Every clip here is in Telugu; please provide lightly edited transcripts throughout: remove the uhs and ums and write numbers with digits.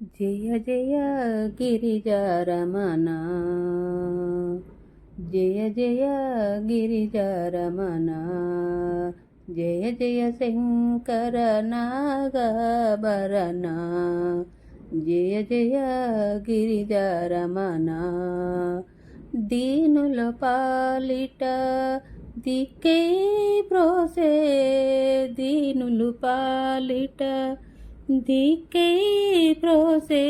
జయ జయ గిరిజారమణ, జయ జయ గిరిజారమణ, జయ జయ శంకర నాగభరణ, జయ జయ గిరిజారమణ. దీనుల పాలిట దిక్కే ప్రోసే, దీనులు పాలిట దిక్కే ప్రోసే,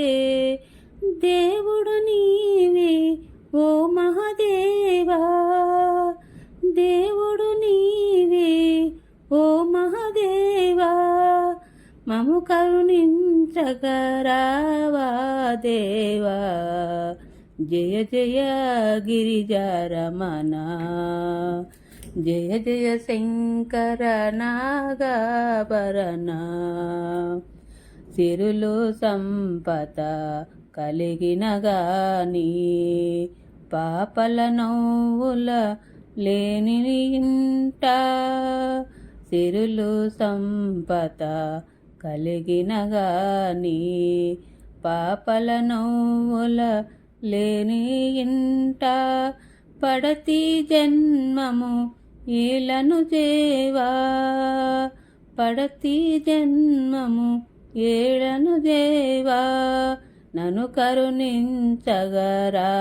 దేవుడు నీవే ఓ మహాదేవా, దేవుడు నీవే ఓ మహాదేవా, మము కరుణించగరావా దేవా. జయ జయ గిరిజారమణ, జయ జయ శంకర నాగభరణ. సిరులు సంపద కలిగిన గాని పాపల నవ్వుల లేని ఇంట, సిరులు సంపద కలిగిన గాని పాపల నవ్వుల లేని ఇంట, పడతి జన్మము ఏలను దేవా, పడతి జన్మము ఏలను దేవా, నన్ను కరుణించగరా.